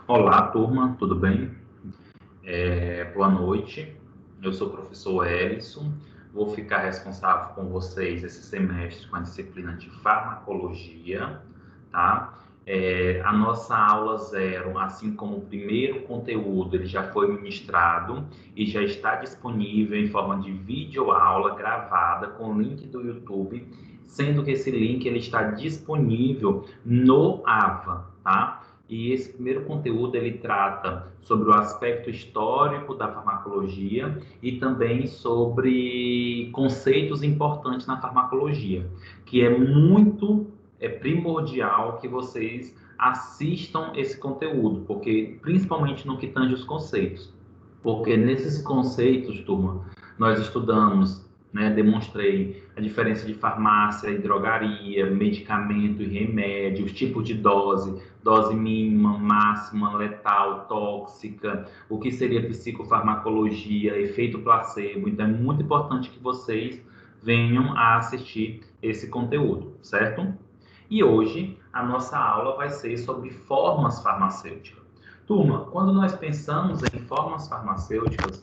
Olá, turma, tudo bem? Boa noite. Eu sou o professor Elison. Vou ficar responsável com vocês esse semestre com a disciplina de farmacologia, tá? A nossa aula zero, assim como o primeiro conteúdo, ele já foi ministrado e já está disponível em forma de videoaula gravada com link do YouTube, sendo que esse link ele está disponível no AVA, tá? E esse primeiro conteúdo ele trata sobre o aspecto histórico da farmacologia e também sobre conceitos importantes na farmacologia, que é muito primordial que vocês assistam esse conteúdo, porque principalmente no que tange os conceitos, porque nesses conceitos, turma, nós estudamos, né, demonstrei a diferença de farmácia e drogaria, medicamento e remédio, os tipos de dose, dose mínima, máxima, letal, tóxica, o que seria psicofarmacologia, efeito placebo. Então é muito importante que vocês venham a assistir esse conteúdo, certo? E hoje a nossa aula vai ser sobre formas farmacêuticas. Turma, quando nós pensamos em formas farmacêuticas,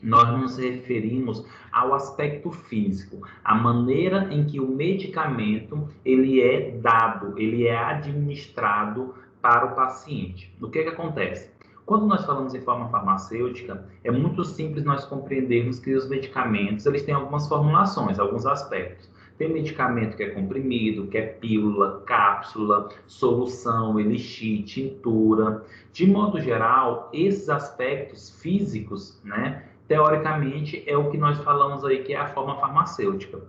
nós nos referimos ao aspecto físico, a maneira em que o medicamento ele é dado, ele é administrado para o paciente. O que acontece? Quando nós falamos em forma farmacêutica, é muito simples nós compreendermos que os medicamentos eles têm algumas formulações, alguns aspectos. Tem medicamento que é comprimido, que é pílula, cápsula, solução, elixir, tintura. De modo geral, esses aspectos físicos, né, teoricamente, é o que nós falamos aí que é a forma farmacêutica.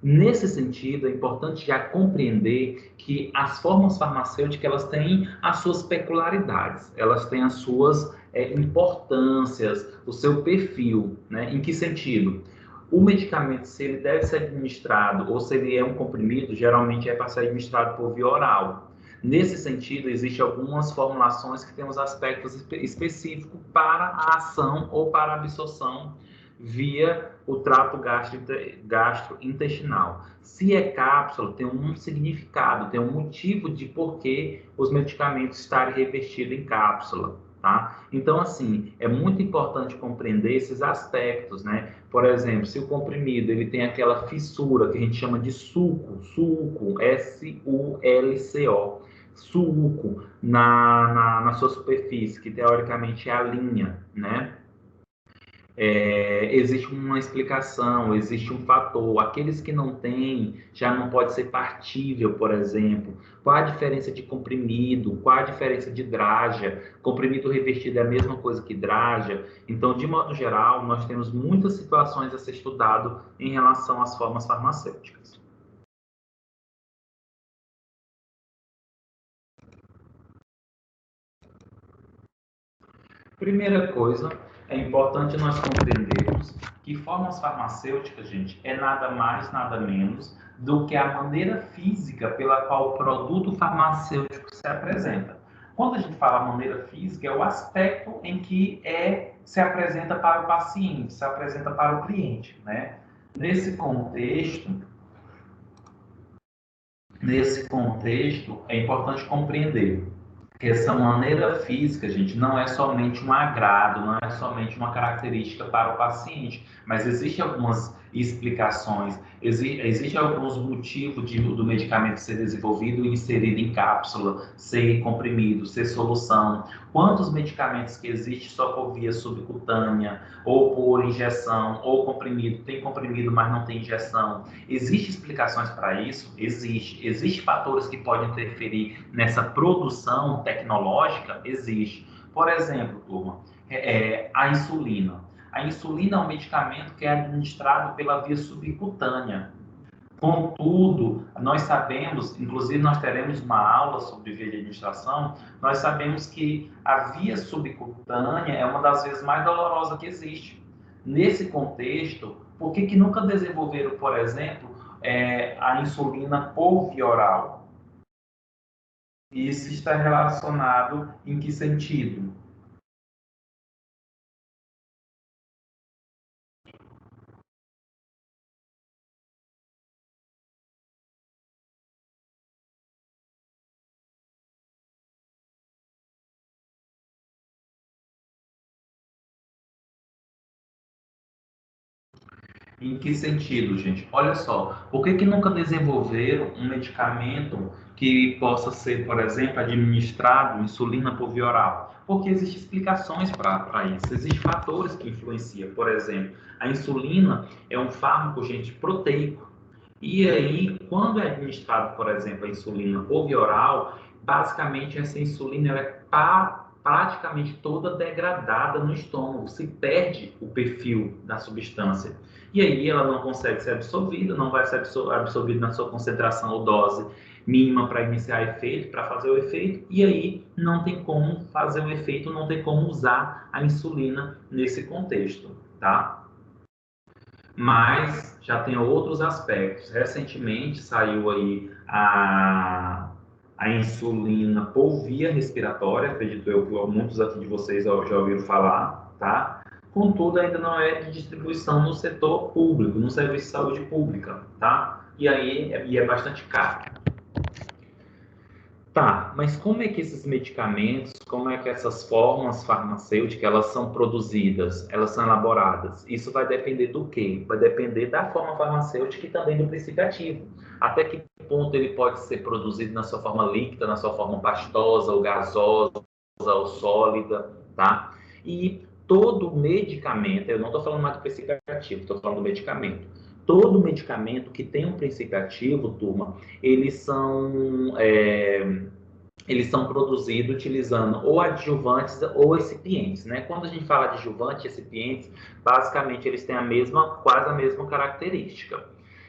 Nesse sentido, é importante já compreender que as formas farmacêuticas elas têm as suas peculiaridades, elas têm as suas importâncias, o seu perfil, né? Em que sentido? O medicamento, se ele deve ser administrado ou se ele é um comprimido, geralmente é para ser administrado por via oral. Nesse sentido, existem algumas formulações que têm os aspectos específicos para a ação ou para a absorção via o trato gastrointestinal. Se é cápsula, tem um significado, tem um motivo de por que os medicamentos estarem revestidos em cápsula, tá? Então, assim, é muito importante compreender esses aspectos, né? Por exemplo, se o comprimido ele tem aquela fissura que a gente chama de sulco, S-U-L-C-O, sulco na sua superfície, que teoricamente é a linha, né? Existe uma explicação, existe um fator. Aqueles que não têm, já não pode ser partível, por exemplo. Qual a diferença de comprimido? Qual a diferença de draja? Comprimido revestido é a mesma coisa que draja. Então, de modo geral, nós temos muitas situações a ser estudado em relação às formas farmacêuticas. Primeira coisa, é importante nós compreendermos que formas farmacêuticas, gente, é nada mais, nada menos do que a maneira física pela qual o produto farmacêutico se apresenta. Quando a gente fala maneira física, é o aspecto em que se apresenta para o paciente, se apresenta para o cliente, né? Nesse contexto, nesse contexto, é importante compreender que essa maneira física, gente, não é somente um agrado, não é somente uma característica para o paciente, mas existem algumas explicações, existem alguns motivos do medicamento ser desenvolvido e inserido em cápsula, ser comprimido, ser solução. Quantos medicamentos que existem só por via subcutânea, ou por injeção, ou comprimido, tem comprimido, mas não tem injeção. Existem explicações para isso? Existe. Existem fatores que podem interferir nessa produção tecnológica? Existe. Por exemplo, turma, a insulina. A insulina é um medicamento que é administrado pela via subcutânea. Contudo, nós sabemos, inclusive nós teremos uma aula sobre via de administração, nós sabemos que a via subcutânea é uma das vias mais dolorosas que existe. Nesse contexto, por que nunca desenvolveram, por exemplo, a insulina por via oral? Isso está relacionado em que sentido? Em que sentido, gente? Olha só, por que que nunca desenvolveram um medicamento que possa ser, por exemplo, administrado insulina por via oral? Porque existem explicações para isso, existem fatores que influenciam. Por exemplo, a insulina é um fármaco, gente, proteico. E aí, quando é administrado, por exemplo, a insulina por via oral, basicamente essa insulina ela é praticamente toda degradada no estômago, se perde o perfil da substância. E aí ela não consegue ser absorvida, não vai ser absorvida na sua concentração ou dose mínima para iniciar efeito, para fazer o efeito, e aí não tem como fazer o efeito, não tem como usar a insulina nesse contexto, tá? Mas já tem outros aspectos. Recentemente saiu aí a insulina por via respiratória, acredito eu que muitos aqui de vocês já ouviram falar, tá? Contudo, ainda não é de distribuição no setor público, no serviço de saúde pública, tá? E aí é bastante caro. Tá, mas como é que esses medicamentos, como é que essas fórmulas farmacêuticas, elas são produzidas, elas são elaboradas? Isso vai depender do quê? Vai depender da forma farmacêutica e também do princípio ativo. Até que ponto ele pode ser produzido na sua forma líquida, na sua forma pastosa, ou gasosa, ou sólida, tá? E todo medicamento, eu não estou falando mais do princípio ativo, estou falando do medicamento. Todo medicamento que tem um princípio ativo, turma, eles são eles são produzidos utilizando ou adjuvantes ou excipientes, né? Quando a gente fala de adjuvante e excipientes, basicamente eles têm quase a mesma característica.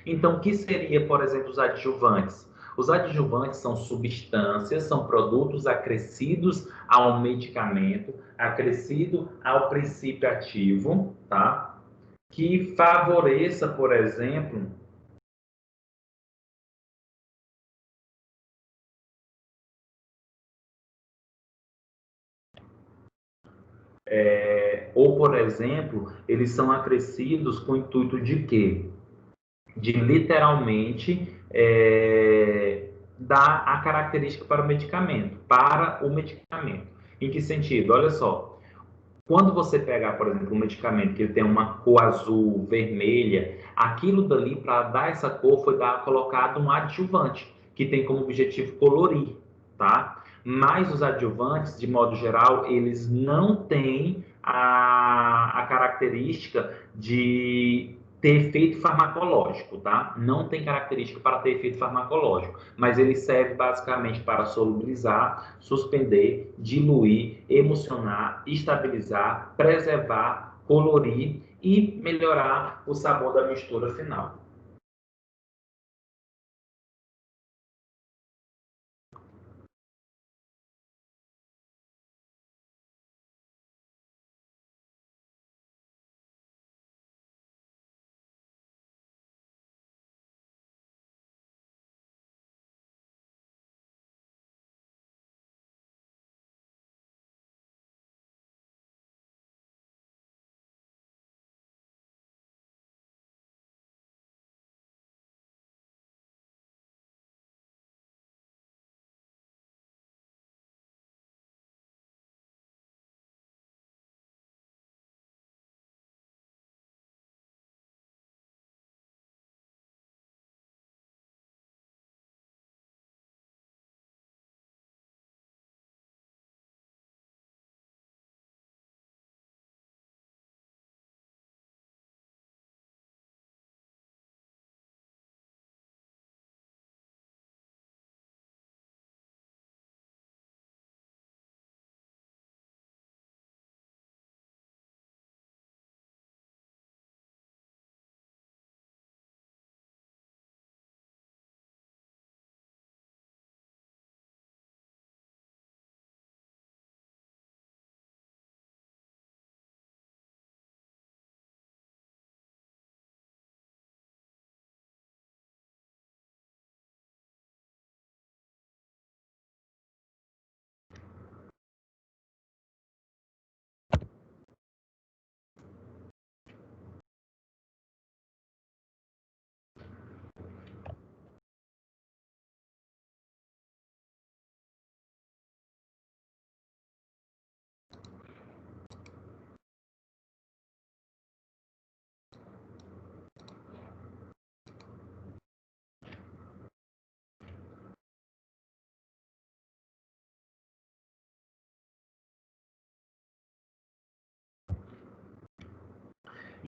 Então, o que seria, por exemplo, os adjuvantes? Os adjuvantes são substâncias, são produtos acrescidos ao medicamento, acrescido ao princípio ativo, tá? Que favoreça, por exemplo, ou por exemplo, eles são acrescidos com o intuito de quê? De literalmente dar a característica para o medicamento, Em que sentido? Olha só, quando você pegar, por exemplo, um medicamento que ele tem uma cor azul, vermelha, aquilo dali, para dar essa cor, foi colocado um adjuvante, que tem como objetivo colorir, tá? Mas os adjuvantes, de modo geral, eles não têm a característica de ter efeito farmacológico, tá? Não tem característica para ter efeito farmacológico, mas ele serve basicamente para solubilizar, suspender, diluir, emulsionar, estabilizar, preservar, colorir e melhorar o sabor da mistura final.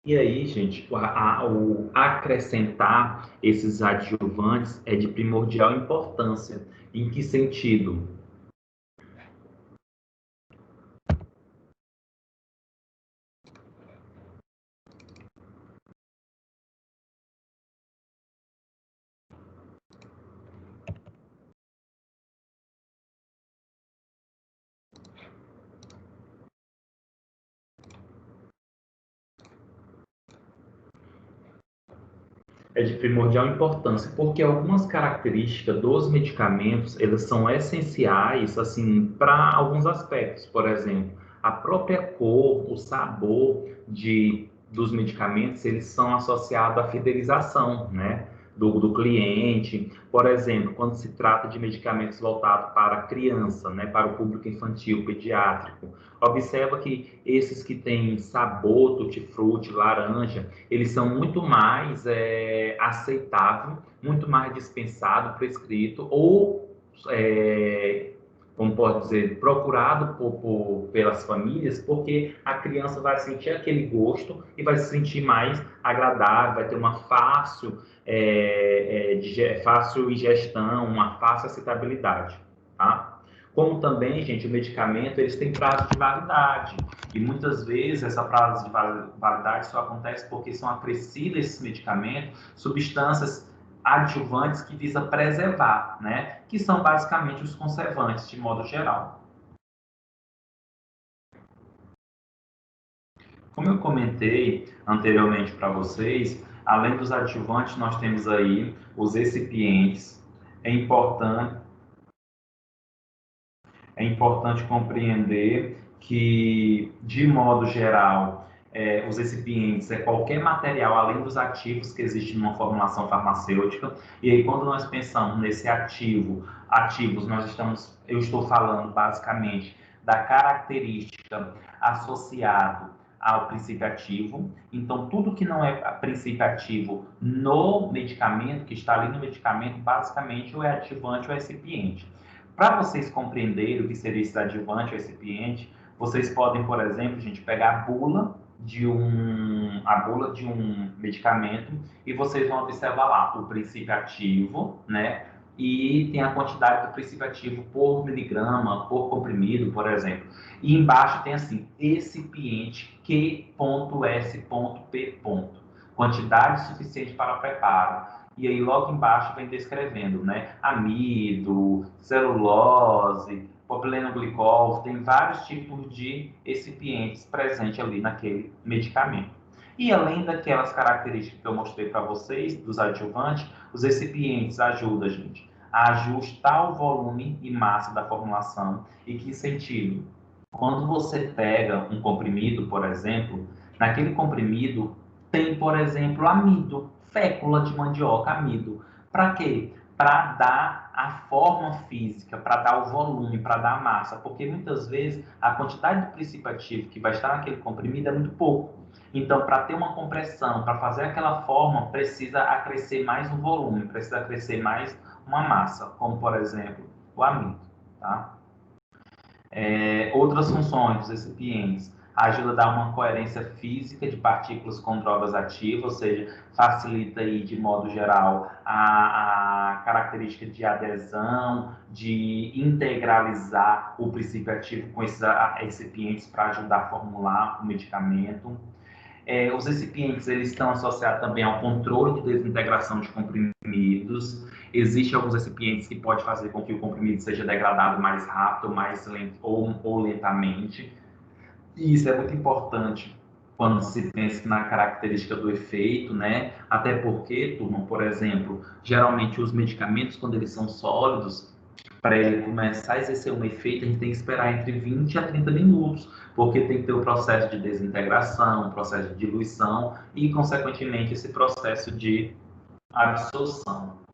E aí, gente, o acrescentar esses adjuvantes é de primordial importância. Em que sentido? É de primordial importância, porque algumas características dos medicamentos, elas são essenciais, assim, para alguns aspectos. Por exemplo, a própria cor, o sabor dos medicamentos, eles são associados à fidelização, né? Do cliente. Por exemplo, quando se trata de medicamentos voltados para a criança, né? Para o público infantil, pediátrico. Observa que esses que têm sabor, tutti-frutti, laranja, eles são muito mais aceitável, muito mais dispensado, prescrito ou, como pode dizer, procurado pelas famílias, porque a criança vai sentir aquele gosto e vai se sentir mais agradável, vai ter uma fácil ingestão, uma fácil aceitabilidade, tá? Como também, gente, o medicamento, eles têm prazo de validade. E muitas vezes essa prazo de validade só acontece porque são acrescidas esses medicamentos, substâncias adjuvantes que visam preservar, né? Que são basicamente os conservantes, de modo geral. Como eu comentei anteriormente para vocês, além dos adjuvantes, nós temos aí os recipientes. É importante, é importante compreender que, de modo geral, os recipientes é qualquer material além dos ativos que existem numa formulação farmacêutica. E aí, quando nós pensamos nesse ativos, eu estou falando basicamente da característica associado ao princípio ativo. Então, tudo que não é princípio ativo no medicamento, que está ali no medicamento, basicamente ou é ativante ou é recipiente. Para vocês compreenderem o que seria esse adjuvante ou recipiente, vocês podem, por exemplo, gente, pegar a bula de um medicamento e vocês vão observar lá o princípio ativo, né? E tem a quantidade do princípio ativo por miligrama, por comprimido, por exemplo. E embaixo tem assim, recipiente Q.S.P. Quantidade suficiente para preparo. E aí logo embaixo vem descrevendo, né? Amido, celulose, propileno glicol, tem vários tipos de recipientes presentes ali naquele medicamento. E além daquelas características que eu mostrei para vocês, dos adjuvantes, os recipientes ajudam, gente, a ajustar o volume e massa da formulação. E que sentido? Quando você pega um comprimido, por exemplo, naquele comprimido tem, por exemplo, amido, fécula de mandioca, amido. Para quê? Para dar a forma física, para dar o volume, para dar a massa, porque muitas vezes a quantidade de princípio ativo que vai estar naquele comprimido é muito pouco. Então, para ter uma compressão, para fazer aquela forma, precisa acrescer mais um volume, precisa acrescer mais uma massa, como por exemplo o amido, tá? Outras funções dos recipientes ajuda a dar uma coerência física de partículas com drogas ativas, ou seja, facilita aí, de modo geral, a característica de adesão, de integralizar o princípio ativo com esses recipientes para ajudar a formular o medicamento. Os recipientes eles estão associados também ao controle de desintegração de comprimidos. Existem alguns recipientes que podem fazer com que o comprimido seja degradado mais rápido, mais lento ou lentamente. E isso é muito importante quando se pensa na característica do efeito, né? Até porque, turma, por exemplo, geralmente os medicamentos, quando eles são sólidos, para ele começar a exercer um efeito, a gente tem que esperar entre 20 a 30 minutos, porque tem que ter o processo de desintegração, o processo de diluição e, consequentemente, esse processo de absorção.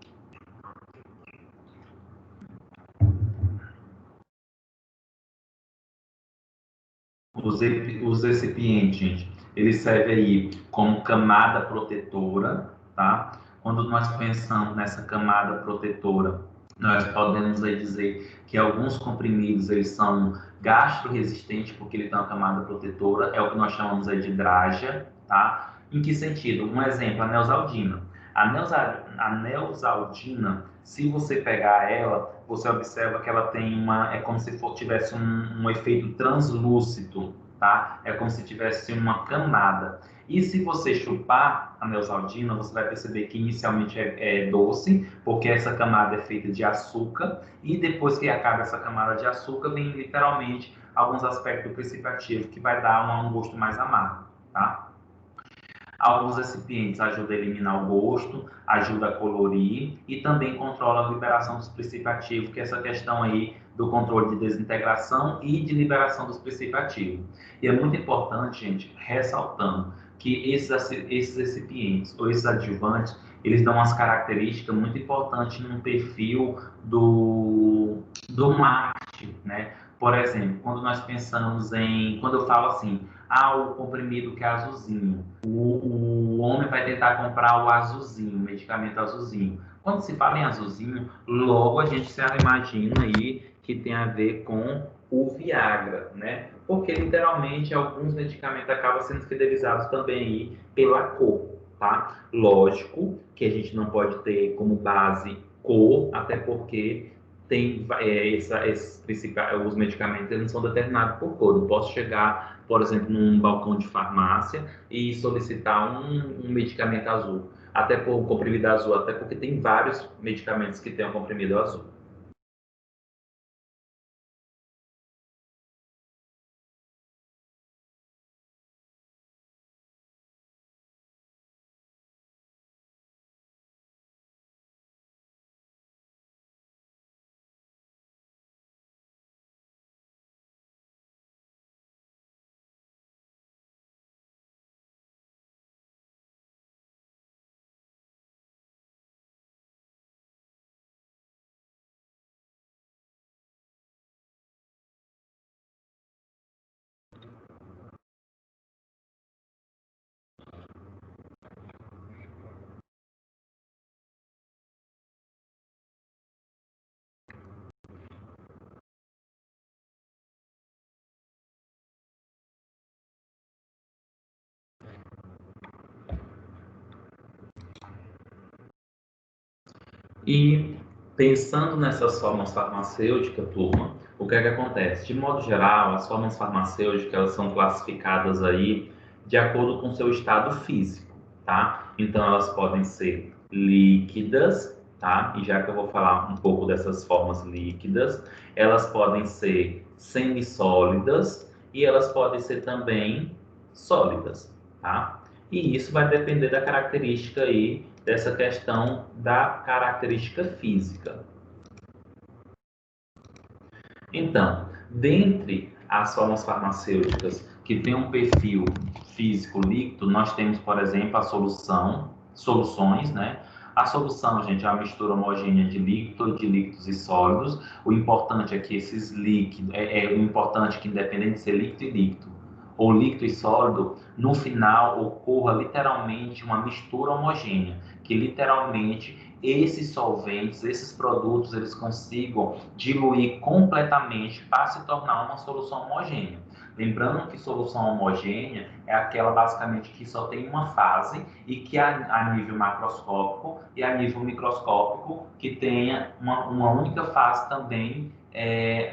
Os recipientes, gente, eles servem aí como camada protetora, tá? Quando nós pensamos nessa camada protetora, nós podemos aí dizer que alguns comprimidos eles são gastro-resistentes porque ele tem uma camada protetora, é o que nós chamamos aí de drágia, tá? Em que sentido? Um exemplo, a Neosaldina. A Neosaldina, se você pegar ela, você observa que ela tem é como se tivesse um efeito translúcido, tá? É como se tivesse uma camada. E se você chupar a Neosaldina, você vai perceber que inicialmente é doce, porque essa camada é feita de açúcar, e depois que acaba essa camada de açúcar, vem literalmente alguns aspectos do princípio ativo que vai dar um gosto mais amargo, tá? Alguns recipientes ajudam a eliminar o gosto, ajuda a colorir e também controla a liberação dos princípios ativos, que é essa questão aí do controle de desintegração e de liberação dos princípios ativos. E é muito importante, gente, ressaltando que esses recipientes ou esses adjuvantes, eles dão umas características muito importantes no perfil do marketing, né? Por exemplo, quando nós pensamos quando eu falo assim, o comprimido que é azulzinho, o homem vai tentar comprar o azulzinho, o medicamento azulzinho. Quando se fala em azulzinho, logo a gente se imagina aí que tem a ver com o Viagra, né? Porque literalmente alguns medicamentos acabam sendo fidelizados também aí pela cor, tá? Lógico que a gente não pode ter como base cor, até porque tem os medicamentos eles não são determinados por cor. Eu posso chegar, por exemplo, num balcão de farmácia e solicitar um medicamento azul, até por um comprimido azul, até porque tem vários medicamentos que têm um comprimido azul. E pensando nessas formas farmacêuticas, turma, o que é que acontece? De modo geral, as formas farmacêuticas elas são classificadas aí de acordo com seu estado físico, tá? Então elas podem ser líquidas, tá? E já que eu vou falar um pouco dessas formas líquidas, elas podem ser semissólidas e elas podem ser também sólidas, tá? E isso vai depender da característica aí dessa questão da característica física. Então, dentre as formas farmacêuticas que têm um perfil físico líquido, nós temos, por exemplo, soluções, né? A solução, gente, é uma mistura homogênea de líquidos e sólidos. O importante é que esses líquidos, o importante é que independente de ser líquido e líquido, ou líquido e sólido, no final ocorra literalmente uma mistura homogênea, que literalmente esses solventes, esses produtos, eles consigam diluir completamente para se tornar uma solução homogênea. Lembrando que solução homogênea é aquela basicamente que só tem uma fase e que a nível macroscópico e a nível microscópico que tenha uma única fase também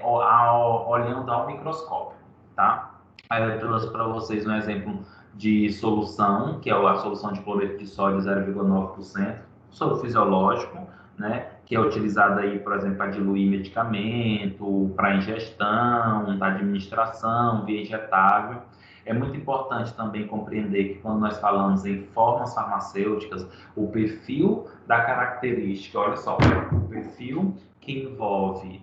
olhando ao microscópio, tá? Aí eu trouxe para vocês um exemplo de solução, que é a solução de cloreto de sódio 0,9%, soro fisiológico, né, que é utilizado aí, por exemplo, para diluir medicamento, para ingestão, para administração, via injetável. É muito importante também compreender que quando nós falamos em formas farmacêuticas, o perfil da característica, olha só, o perfil que envolve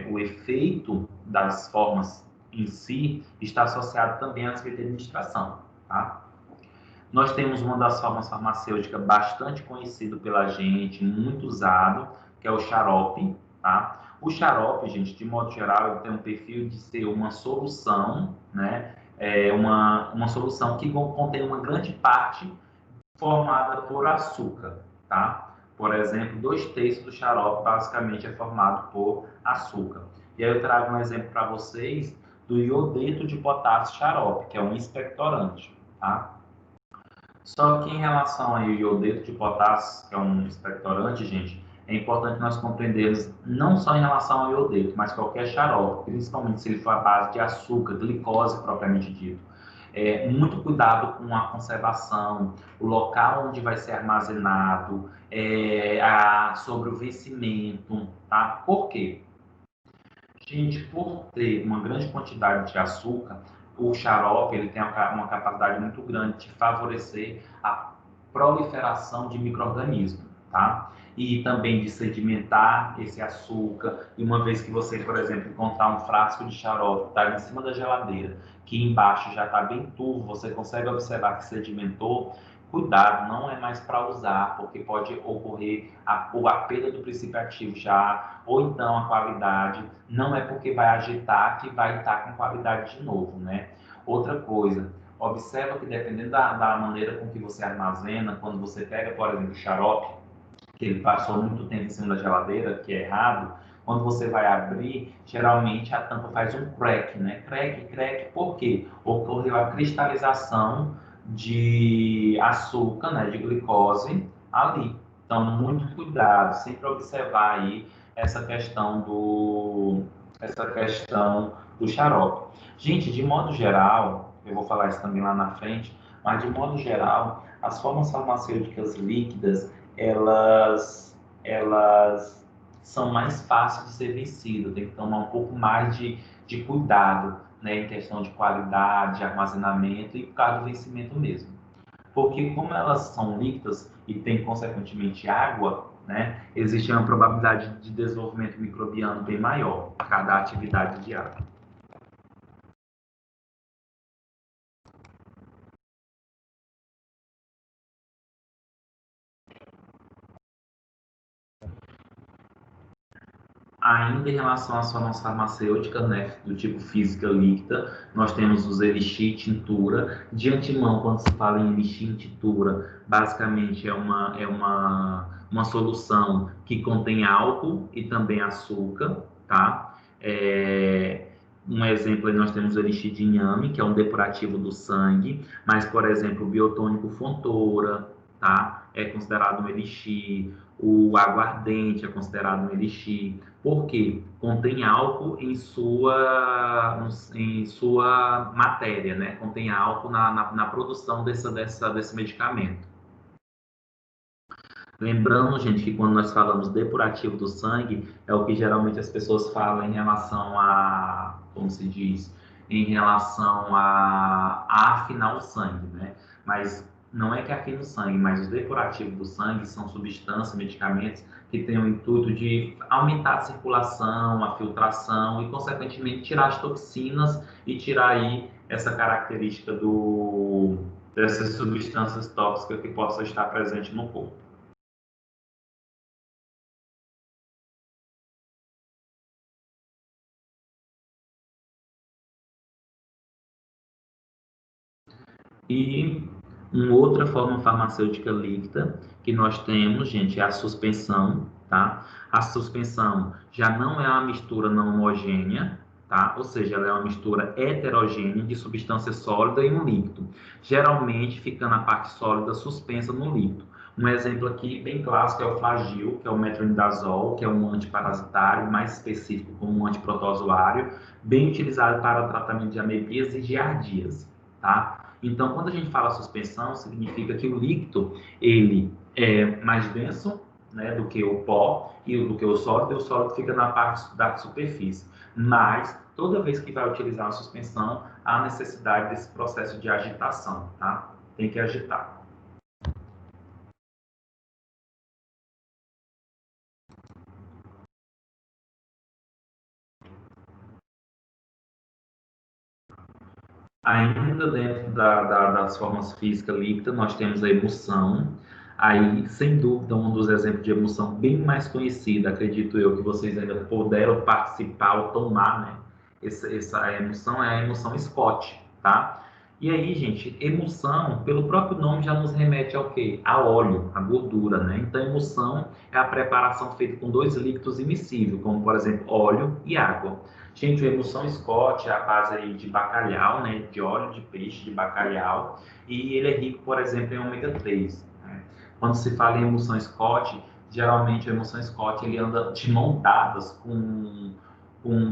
o efeito das formas em si está associado também às vias de administração, tá? Nós temos uma das formas farmacêuticas bastante conhecido pela gente, muito usado, que é o xarope, tá? O xarope, gente, de modo geral, ele tem um perfil de ser uma solução, né? Uma solução que contém uma grande parte formada por açúcar, tá? Por exemplo, 2/3 do xarope basicamente é formado por açúcar. E aí eu trago um exemplo para vocês do iodeto de potássio xarope, que é um expectorante, tá? Só que em relação ao iodeto de potássio, que é um expectorante, gente, é importante nós compreendermos não só em relação ao iodeto, mas qualquer xarope, principalmente se ele for à base de açúcar, glicose propriamente dito. Muito cuidado com a conservação, o local onde vai ser armazenado, sobre o vencimento, tá? Por quê? Gente, por ter uma grande quantidade de açúcar, o xarope ele tem uma capacidade muito grande de favorecer a proliferação de micro-organismos, tá? E também de sedimentar esse açúcar. E uma vez que você, por exemplo, encontrar um frasco de xarope, tá em cima da geladeira, que embaixo já está bem turvo, você consegue observar que sedimentou. Cuidado, não é mais para usar, porque pode ocorrer a perda do princípio ativo já, ou então a qualidade. Não é porque vai agitar que vai estar com qualidade de novo, né? Outra coisa, observa que dependendo da maneira com que você armazena, quando você pega, por exemplo, o xarope, que ele passou muito tempo em cima da geladeira, que é errado, quando você vai abrir, geralmente a tampa faz um crack, né? Crack, por quê? Ocorreu a cristalização de açúcar, né, de glicose ali. Então, muito cuidado, sempre observar aí essa questão do xarope. Gente, de modo geral, eu vou falar isso também lá na frente, mas de modo geral, as formas farmacêuticas líquidas, elas são mais fáceis de ser vencidas, tem que tomar um pouco mais de cuidado, né, em questão de qualidade, de armazenamento e por causa do vencimento mesmo. Porque como elas são líquidas e tem consequentemente água, né, existe uma probabilidade de desenvolvimento microbiano bem maior a cada atividade de água. Ainda em relação às formas farmacêuticas, né, do tipo física líquida, nós temos os elixir tintura. De antemão, quando se fala em elixir tintura, basicamente uma solução que contém álcool e também açúcar, tá? Um exemplo aí nós temos o elixir de inhame, que é um depurativo do sangue, mas, por exemplo, o biotônico Fontoura, tá? É considerado um elixir, o aguardente é considerado um elixir, porque contém álcool em sua matéria, né? Contém álcool na produção desse medicamento. Lembrando, gente, que quando nós falamos depurativo do sangue, é o que geralmente as pessoas falam em relação a, como se diz, em relação a afinar o sangue, né? Mas não é que afina o sangue, mas os depurativos do sangue são substâncias, medicamentos que têm o intuito de aumentar a circulação, a filtração e, consequentemente, tirar as toxinas e tirar aí essa característica dessas substâncias tóxicas que possam estar presentes no corpo. E uma outra forma farmacêutica líquida que nós temos, gente, é a suspensão, tá? A suspensão já não é uma mistura não homogênea, tá? Ou seja, ela é uma mistura heterogênea de substância sólida e um líquido, geralmente ficando a parte sólida suspensa no líquido. Um exemplo aqui bem clássico é o Flagyl, que é o metronidazol, que é um antiparasitário, mais específico como um antiprotozoário, bem utilizado para o tratamento de amebias e giardias, tá? Então, quando a gente fala suspensão, significa que o líquido ele é mais denso, né, do que o pó e do que o sólido fica na parte da superfície. Mas, toda vez que vai utilizar a suspensão, há necessidade desse processo de agitação, tá? Tem que agitar. Ainda dentro das formas físicas líquidas, nós temos a emulsão. Aí, sem dúvida, um dos exemplos de emulsão bem mais conhecido, acredito eu, que vocês ainda puderam participar ou tomar, né? Essa emulsão é a emulsão Scott, tá? E aí, gente, emulsão, pelo próprio nome, já nos remete ao quê? A óleo, a gordura, né? Então, emulsão é a preparação feita com dois líquidos immiscíveis, como, por exemplo, óleo e água. Gente, o emulsão Scott é a base aí de bacalhau, né, de óleo de peixe, de bacalhau, e ele é rico, por exemplo, em ômega 3. Né? Quando se fala em emulsão Scott, geralmente a emulsão Scott ele anda de mão dadas com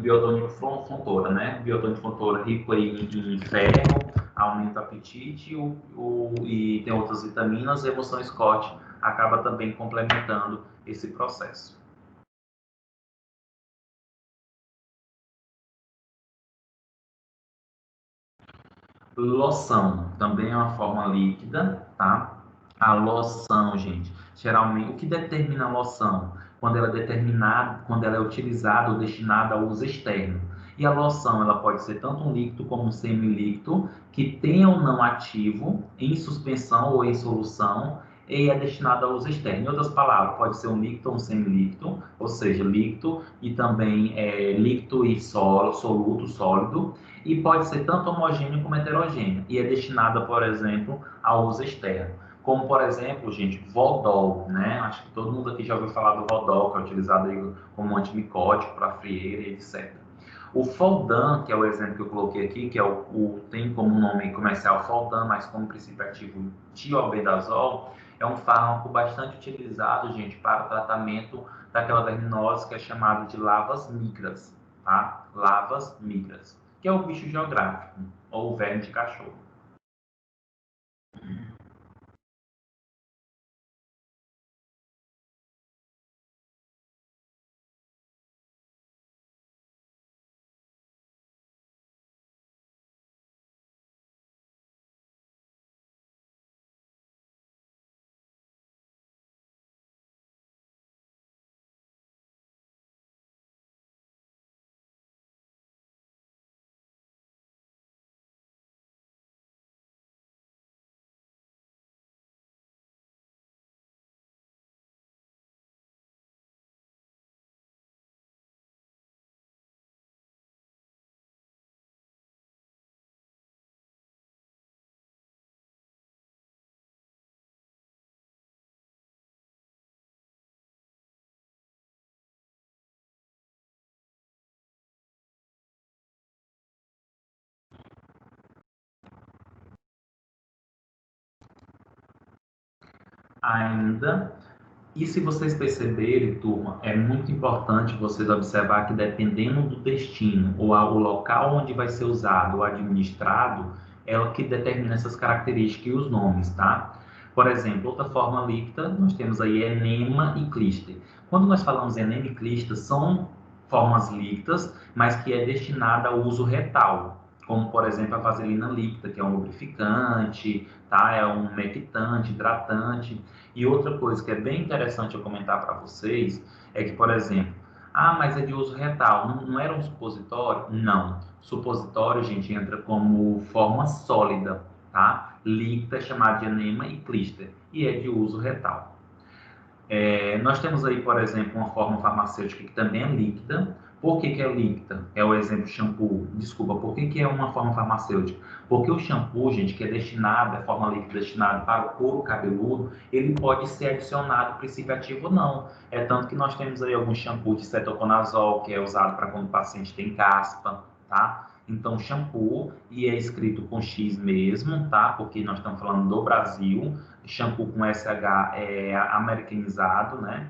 biotônico fontoura, né? Biotônico fontoura rico aí em ferro, aumenta o apetite e tem outras vitaminas, e a emulsão Scott acaba também complementando esse processo. Loção também é uma forma líquida, tá? A loção, gente, geralmente, o que determina a loção? Quando ela é determinada, quando ela é utilizada ou destinada ao uso externo. E a loção, ela pode ser tanto um líquido como um semilíquido, que tenha ou não ativo, em suspensão ou em solução, e é destinada ao uso externo. Em outras palavras, pode ser um líquido ou um semilíquido, ou seja, líquido e também líquido e soluto, sólido, e pode ser tanto homogêneo como heterogêneo, e é destinada, por exemplo, ao uso externo. Como, por exemplo, gente, Vodol, né? Acho que todo mundo aqui já ouviu falar do Vodol, que é utilizado aí como antimicótico para frieira e etc. O Foldan, que é o exemplo que eu coloquei aqui, que é tem como nome comercial Foldan, mas como princípio ativo tiobendazol, é um fármaco bastante utilizado, gente, para o tratamento daquela verminose que é chamada de lavas migras, tá? Lavas migras, que é o bicho geográfico, ou verme de cachorro. Ainda. E se vocês perceberem, turma, é muito importante vocês observar que dependendo do destino ou o local onde vai ser usado ou administrado, é o que determina essas características e os nomes, tá? Por exemplo, outra forma líquida, nós temos aí enema e clíster. Quando nós falamos enema e clíster, são formas líquidas, mas que é destinada ao uso retal, como por exemplo a vaselina líquida, que é um lubrificante, tá? É um humectante, hidratante. E outra coisa que é bem interessante eu comentar para vocês é que, por exemplo, mas é de uso retal, não era um supositório? Não. Supositório, gente, entra como forma sólida, tá? Líquida é chamada de enema e clíster e é de uso retal. Nós temos aí, por exemplo, uma forma farmacêutica que também é líquida. Por que que é líquida? É o exemplo shampoo. Desculpa, por que que é uma forma farmacêutica? Porque o shampoo, gente, que é destinado, a forma líquida destinada para o couro cabeludo, ele pode ser adicionado princípio ativo ou não. É tanto que nós temos aí algum shampoo de cetoconazol, que é usado para quando o paciente tem caspa, tá? Então, shampoo, e é escrito com X mesmo, tá? Porque nós estamos falando do Brasil, shampoo com SH é americanizado, né?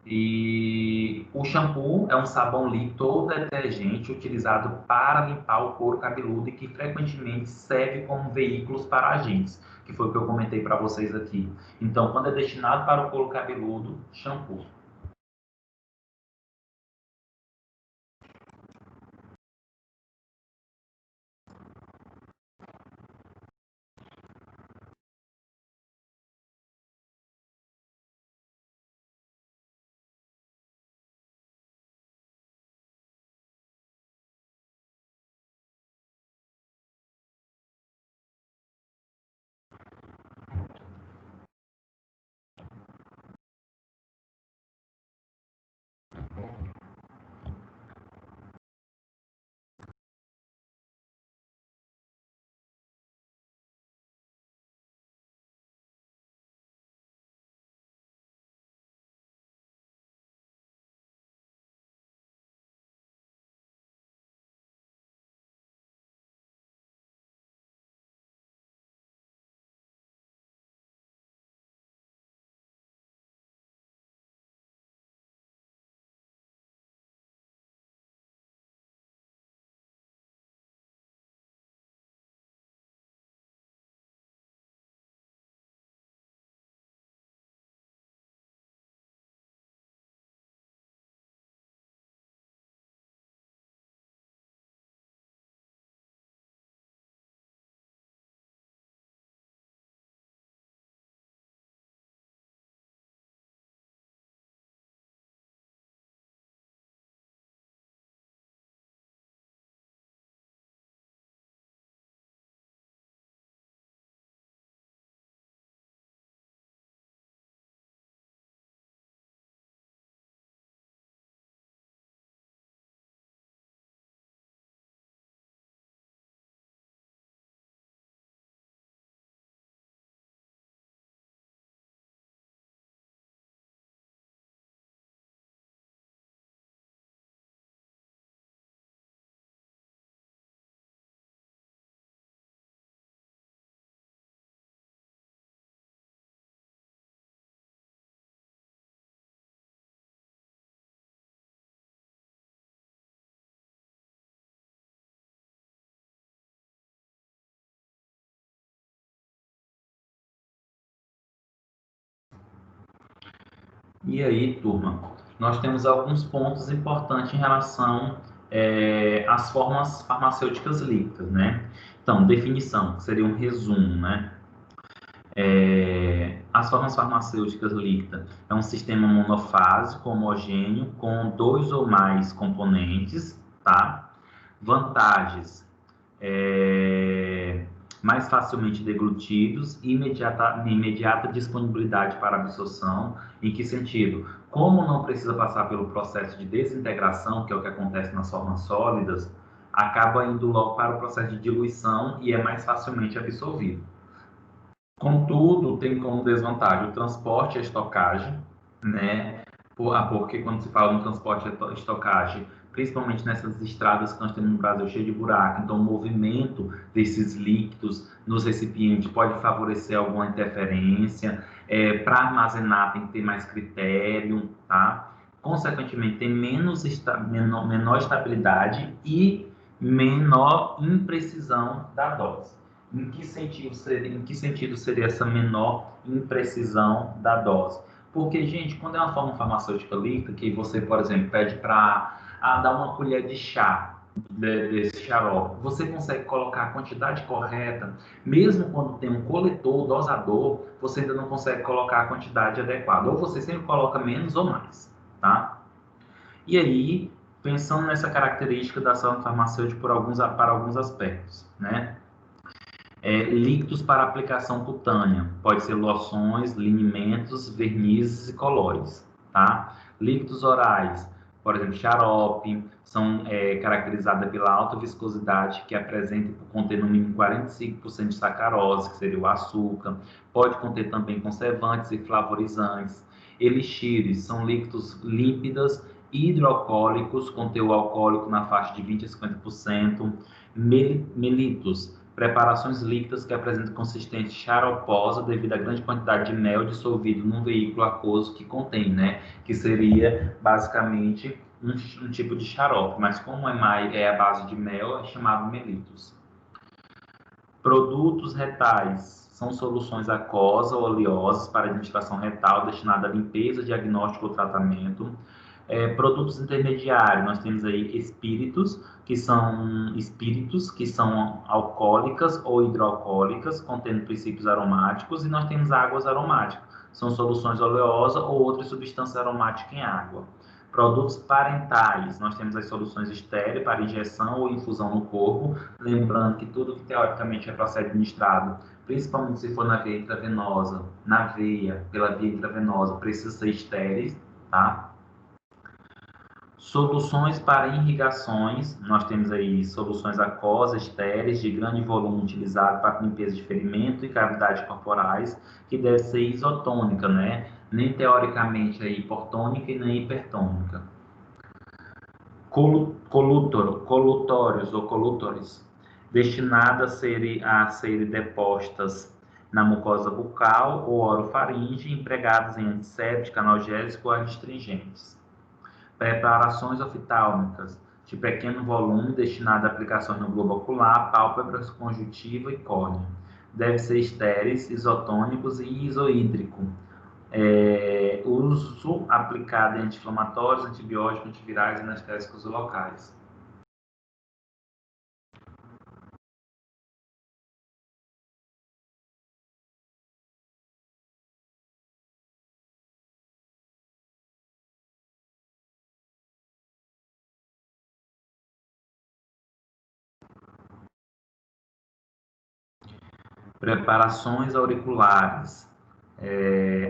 E o shampoo é um sabão líquido ou detergente utilizado para limpar o couro cabeludo e que frequentemente serve como veículos para agentes, que foi o que eu comentei para vocês aqui. Então, quando é destinado para o couro cabeludo, shampoo. E aí, turma, nós temos alguns pontos importantes em relação às formas farmacêuticas líquidas, né? Então, definição, que seria um resumo, né? As formas farmacêuticas líquidas é um sistema monofásico homogêneo com dois ou mais componentes, tá? Vantagens, mais facilmente deglutidos e imediata disponibilidade para absorção. Em que sentido? Como não precisa passar pelo processo de desintegração, que é o que acontece nas formas sólidas, acaba indo logo para o processo de diluição e é mais facilmente absorvido. Contudo, tem como desvantagem o transporte e a estocagem, né? Porque quando se fala no transporte e estocagem, principalmente nessas estradas que nós temos no Brasil cheio de buraco, então o movimento desses líquidos nos recipientes pode favorecer alguma interferência. Para armazenar tem que ter mais critério, tá? Consequentemente, tem menor estabilidade e menor imprecisão da dose. Em que sentido seria essa menor imprecisão da dose? Porque, gente, quando é uma forma farmacêutica líquida, que você, por exemplo, pede para dar uma colher de chá desse xarope, você consegue colocar a quantidade correta, mesmo quando tem um coletor, dosador, você ainda não consegue colocar a quantidade adequada. Ou você sempre coloca menos ou mais, tá? E aí, pensando nessa característica da ação farmacêutica para alguns aspectos, né? Líquidos para aplicação cutânea, pode ser loções, linimentos, vernizes e colóides, tá? Líquidos orais, por exemplo, xarope, são caracterizadas pela alta viscosidade que apresenta por conter no mínimo 45% de sacarose, que seria o açúcar, pode conter também conservantes e flavorizantes. Elixires são líquidos límpidos, hidroalcoólicos, com teor alcoólico na faixa de 20 a 50%. Melitos, preparações líquidas que apresentam consistência xaroposa devido à grande quantidade de mel dissolvido num veículo aquoso que contém, né? Que seria basicamente um tipo de xarope, mas como é a base de mel, é chamado melitos. Produtos retais são soluções aquosas ou oleosas para administração retal destinada à limpeza, diagnóstico ou tratamento. Produtos intermediários, nós temos aí espíritos, que são alcoólicas ou hidroalcoólicas, contendo princípios aromáticos, e nós temos águas aromáticas, são soluções oleosas ou outras substâncias aromáticas em água. Produtos parentais, nós temos as soluções estéril para injeção ou infusão no corpo, lembrando que tudo que teoricamente é para ser administrado, principalmente se for na veia intravenosa, na veia, pela via intravenosa, precisa ser estéril, tá? Soluções para irrigações, nós temos aí soluções aquosas, estéreis, de grande volume utilizado para limpeza de ferimento e cavidades corporais, que deve ser isotônica, né? Nem teoricamente é hiportônica e nem hipertônica. Colutórios ou colutores, destinadas a serem depostas na mucosa bucal ou orofaringe, empregadas em antisséptico, analgésico ou astringentes. Preparações oftálmicas de pequeno volume destinada a aplicações no globo ocular, pálpebras, conjuntiva e córnea. Deve ser estéreis, isotônicos e isohídrico. Uso aplicado em anti-inflamatórios, antibióticos, antivirais e anestésicos locais. Preparações auriculares,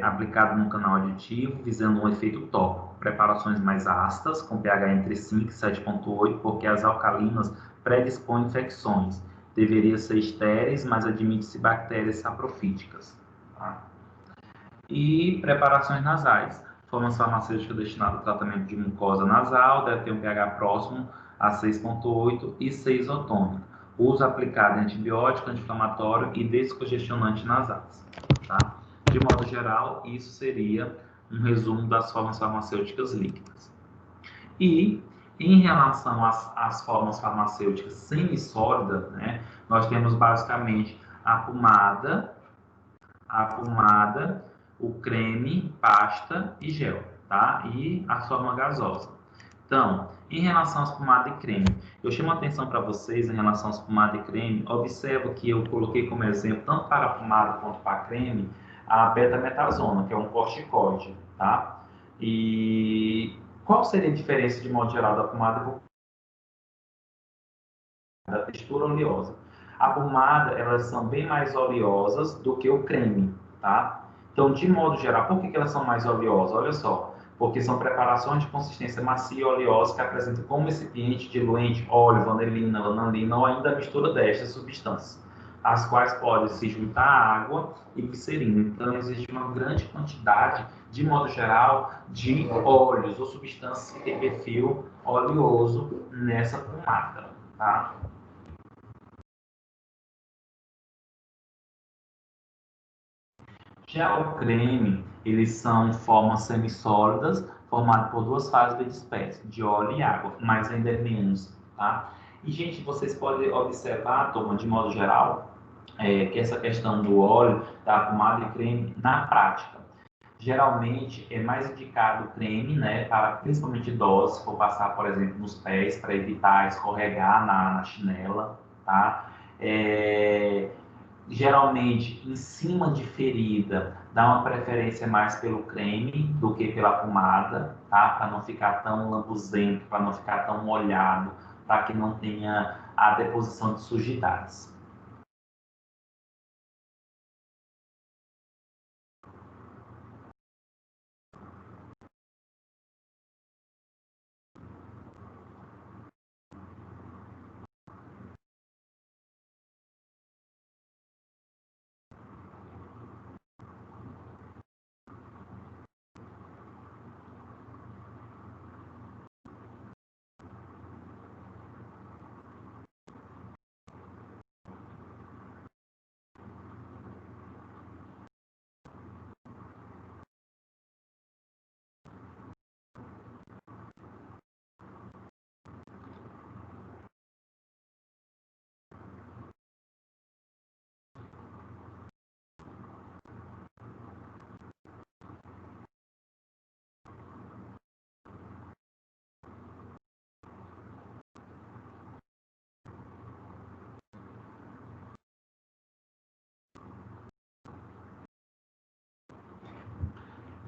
aplicado no canal aditivo, visando um efeito tópico. Preparações mais ácidas, com pH entre 5 e 7,8, porque as alcalinas predispõem infecções. Deveria ser estéreis, mas admite-se bactérias saprofíticas. Tá? E preparações nasais. Formas farmacêuticas destinadas ao tratamento de mucosa nasal, deve ter um pH próximo a 6,8 e ser isotônico. Uso aplicado em antibiótico, anti-inflamatório e descongestionante nasais. Tá? De modo geral, isso seria um resumo das formas farmacêuticas líquidas. E, em relação às formas farmacêuticas semissólidas, né, nós temos basicamente a pomada, o creme, pasta e gel. tá? E a forma gasosa. Então, em relação à espumada e creme, eu chamo a atenção para vocês em relação à espumada e creme. Observa que eu coloquei como exemplo, tanto para a pomada quanto para a creme, a betametasona, que é um corticoide, tá? E qual seria a diferença, de modo geral, da pomada e da textura oleosa? A pomada, elas são bem mais oleosas do que o creme, tá? Então, de modo geral, por que elas são mais oleosas? Olha só, porque são preparações de consistência macia e oleosa que apresentam como recipiente diluente óleo, vanilina, lanolina ou ainda a mistura destas substâncias, as quais podem se juntar à água e glicerina. Então, existe uma grande quantidade, de modo geral, de óleos ou substâncias que têm perfil oleoso nessa pomada, tá? Já o creme, eles são formas semissólidas, formadas por duas fases de espécie, de óleo e água, mas ainda é menos, tá? E, gente, vocês podem observar, turma, de modo geral, que essa questão do óleo, da pomada e creme, na prática, geralmente é mais indicado o creme, né, para principalmente idosos, se for passar, por exemplo, nos pés, para evitar escorregar na chinela, tá? É, geralmente em cima de ferida, dá uma preferência mais pelo creme do que pela pomada, tá? Para não ficar tão lambuzento, para não ficar tão molhado, para que não tenha a deposição de sujidades.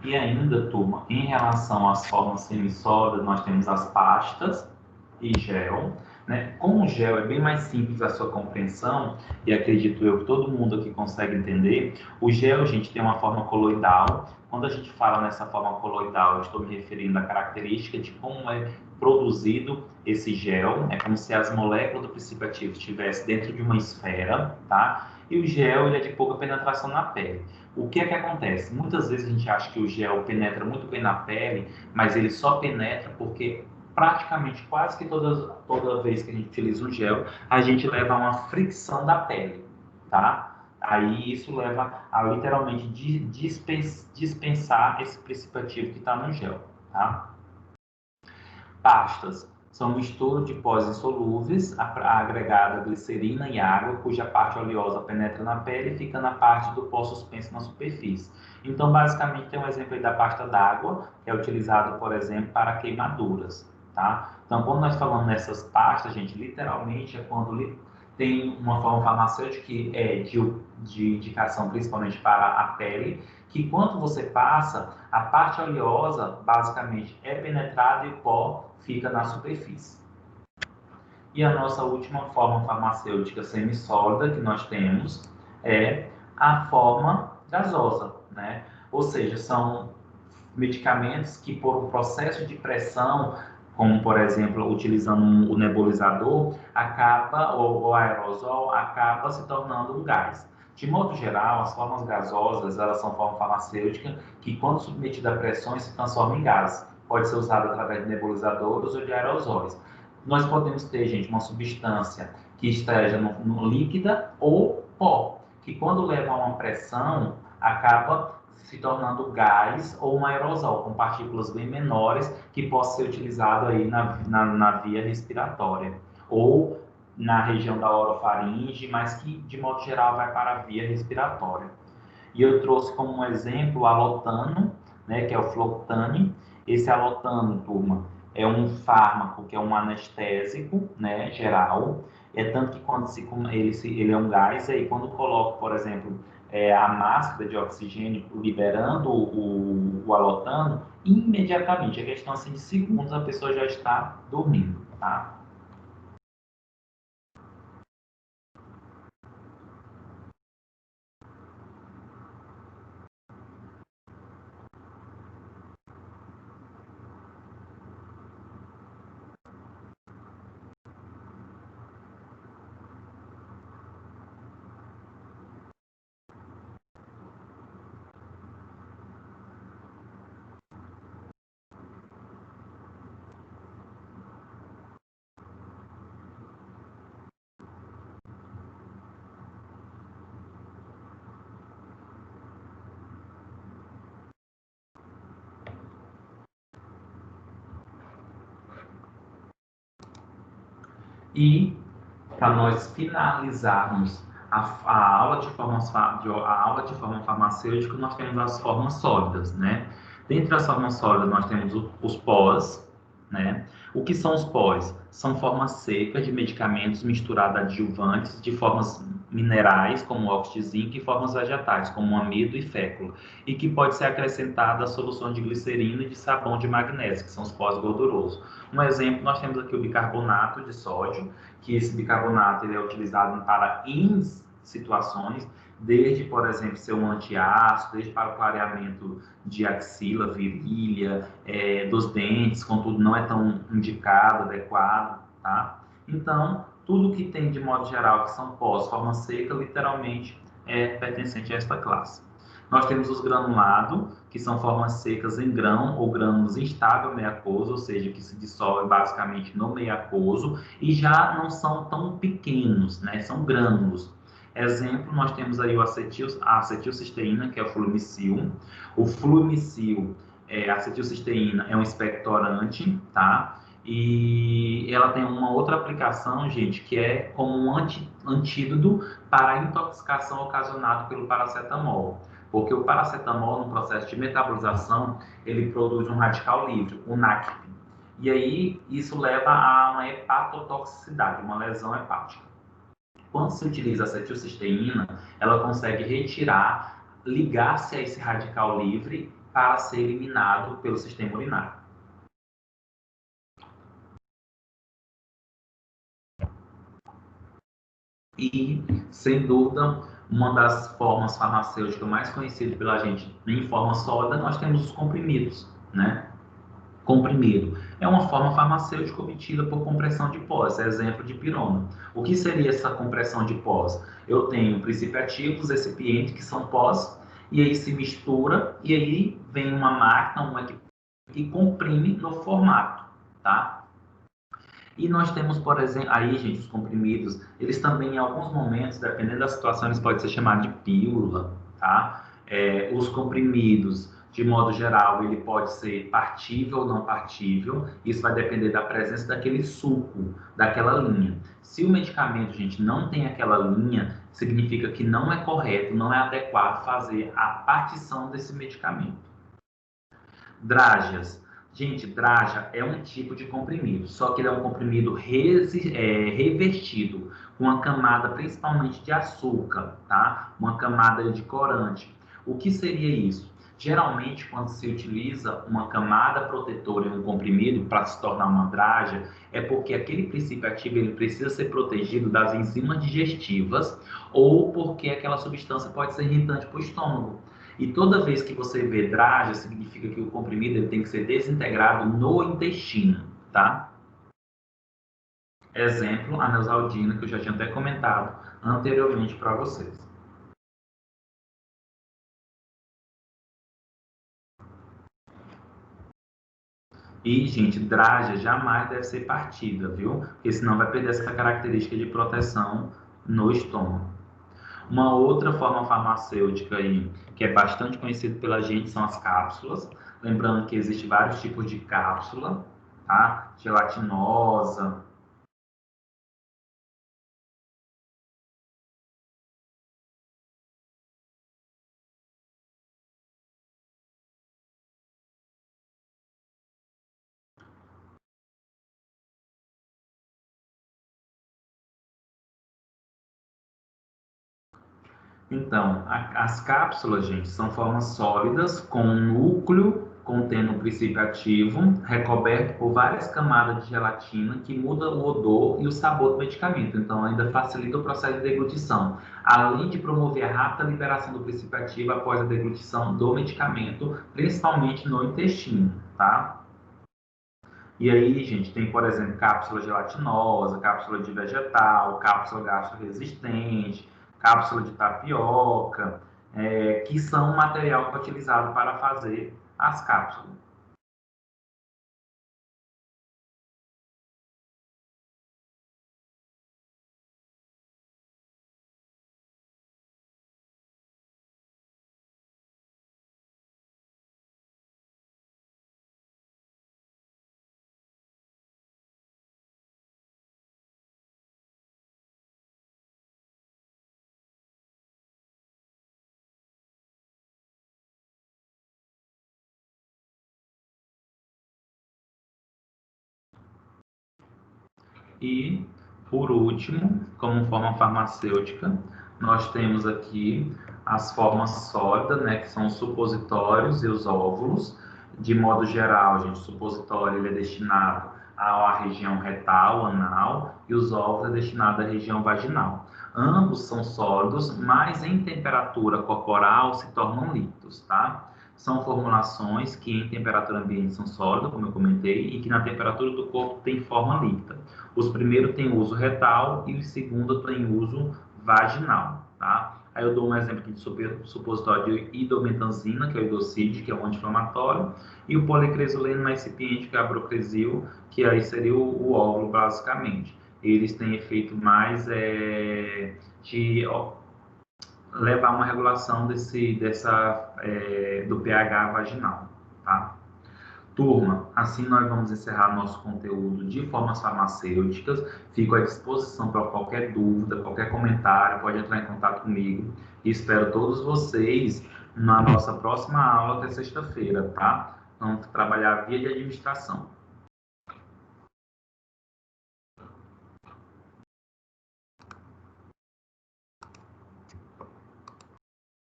E ainda, turma, em relação às formas semissólidas, nós temos as pastas e gel, né? Com o gel é bem mais simples a sua compreensão, e acredito eu que todo mundo aqui consegue entender. O gel, gente, tem uma forma coloidal. Quando a gente fala nessa forma coloidal, eu estou me referindo à característica de como é produzido esse gel. É como se as moléculas do princípio ativo estivessem dentro de uma esfera, tá? E o gel, ele é de pouca penetração na pele. O que é que acontece? Muitas vezes a gente acha que o gel penetra muito bem na pele, mas ele só penetra porque praticamente quase que toda vez que a gente utiliza o gel, a gente leva a uma fricção da pele, tá? Aí isso leva a literalmente dispensar esse princípio ativo que está no gel, tá? Pastas são mistura de pós insolúveis agregada a glicerina e água, cuja parte oleosa penetra na pele e fica na parte do pó suspenso na superfície. Então, basicamente, tem um exemplo aí da pasta d'água, que é utilizado, por exemplo, para queimaduras, tá? Então, quando nós falamos nessas pastas, gente, literalmente é quando tem uma forma farmacêutica que é de indicação principalmente para a pele, que quando você passa, a parte oleosa basicamente é penetrada e o pó fica na superfície. E a nossa última forma farmacêutica semissólida que nós temos é a forma gasosa, né? Ou seja, são medicamentos que por um processo de pressão, como por exemplo utilizando o nebulizador, acaba, ou o aerosol, acaba se tornando um gás. De modo geral, as formas gasosas, elas são forma farmacêutica que, quando submetida a pressões, se transforma em gás. Pode ser usado através de nebulizadores ou de aerosóis. Nós podemos ter, gente, uma substância que esteja no líquida ou pó, que quando leva a uma pressão, acaba se tornando gás ou um aerosol, com partículas bem menores, que possa ser utilizado aí na via respiratória, ou na região da orofaringe, mas que, de modo geral, vai para a via respiratória. E eu trouxe como um exemplo o alotano, né, que é o Flotane. Esse alotano, turma, é um fármaco que é um anestésico, né, geral. É tanto que quando ele é um gás, aí quando coloca, por exemplo, a máscara de oxigênio liberando o alotano, imediatamente, é questão assim, de segundos, a pessoa já está dormindo, tá? E para nós finalizarmos a aula a aula de forma farmacêutica, nós temos as formas sólidas, né? Dentre as formas sólidas, nós temos os pós, né? O que são os pós? São formas secas de medicamentos misturados a adjuvantes de formas minerais, como óxido de zinco, e formas vegetais, como amido e fécula, e que pode ser acrescentada a soluções de glicerina e de sabão de magnésio, que são os pós gordurosos. Um exemplo, nós temos aqui o bicarbonato de sódio, que esse bicarbonato ele é utilizado para N situações, desde, por exemplo, ser um antiácido, desde para o clareamento de axila, virilha, dos dentes, contudo não é tão indicado, adequado, tá? Então, tudo que tem de modo geral que são pós, forma seca, literalmente é pertencente a esta classe. Nós temos os granulados, que são formas secas em grão ou grânulos instável meio aquoso, ou seja, que se dissolvem basicamente no meio aquoso e já não são tão pequenos, né? São grânulos. Exemplo, nós temos aí a acetilcisteína, que é o fluimicil. O fluimicil, a acetilcisteína, é um expectorante, tá? E ela tem uma outra aplicação, gente, que é como um antídoto para a intoxicação ocasionada pelo paracetamol. Porque o paracetamol, no processo de metabolização, ele produz um radical livre, o NAC. E aí, isso leva a uma hepatotoxicidade, uma lesão hepática. Quando se utiliza a acetilcisteína, ela consegue retirar, ligar-se a esse radical livre para ser eliminado pelo sistema urinário. E, sem dúvida, uma das formas farmacêuticas mais conhecidas pela gente em forma sólida, nós temos os comprimidos, né? Comprimido é uma forma farmacêutica obtida por compressão de pós, exemplo de pirona. O que seria essa compressão de pós? Eu tenho princípio ativo, os recipientes que são pós, e aí se mistura, e aí vem uma máquina, uma que comprime no formato, tá? E nós temos, por exemplo, aí, gente, os comprimidos, eles também, em alguns momentos, dependendo da situação, eles podem ser chamados de pílula, tá? Os comprimidos, de modo geral, ele pode ser partível ou não partível, isso vai depender da presença daquele suco, daquela linha. Se o medicamento, gente, não tem aquela linha, significa que não é correto, não é adequado fazer a partição desse medicamento. Drágeas. Gente, draja é um tipo de comprimido, só que ele é um comprimido revertido, com uma camada principalmente de açúcar, tá? Uma camada de corante. O que seria isso? Geralmente, quando se utiliza uma camada protetora em um comprimido para se tornar uma draja, é porque aquele princípio ativo ele precisa ser protegido das enzimas digestivas ou porque aquela substância pode ser irritante para o estômago. E toda vez que você vê draga, significa que o comprimido ele tem que ser desintegrado no intestino, tá? Exemplo, a neosaldina, que eu já tinha até comentado anteriormente para vocês. E, gente, draga jamais deve ser partida, viu? Porque senão vai perder essa característica de proteção no estômago. Uma outra forma farmacêutica aí, que é bastante conhecida pela gente, são as cápsulas. Lembrando que existem vários tipos de cápsula, tá? Gelatinosa, Então, as cápsulas, gente, são formas sólidas com um núcleo contendo um princípio ativo, recoberto por várias camadas de gelatina que muda o odor e o sabor do medicamento. Então, ainda facilita o processo de deglutição, além de promover a rápida liberação do princípio ativo após a deglutição do medicamento, principalmente no intestino, tá? E aí, gente, tem, por exemplo, cápsula gelatinosa, cápsula de vegetal, cápsula gastroresistente, cápsula de tapioca, que são o material que é utilizado para fazer as cápsulas. E, por último, como forma farmacêutica, nós temos aqui as formas sólidas, né, que são os supositórios e os óvulos. De modo geral, gente, o supositório ele é destinado à região retal, anal, e os óvulos é destinado à região vaginal. Ambos são sólidos, mas em temperatura corporal se tornam líquidos, tá? São formulações que em temperatura ambiente são sólidas, como eu comentei, e que na temperatura do corpo tem forma líquida. Os primeiros têm uso retal e os segundos têm uso vaginal, tá? Aí eu dou um exemplo aqui de supositório de idometanzina, que é o idocid, que é um anti-inflamatório, e o policresoleno na recipiente, que é a brocresil, que aí seria o óvulo, basicamente. Eles têm efeito mais de levar uma regulação do pH vaginal, tá? Turma, assim nós vamos encerrar nosso conteúdo de formas farmacêuticas. Fico à disposição para qualquer dúvida, qualquer comentário, pode entrar em contato comigo. E espero todos vocês na nossa próxima aula, que é sexta-feira, tá? Vamos trabalhar via de administração.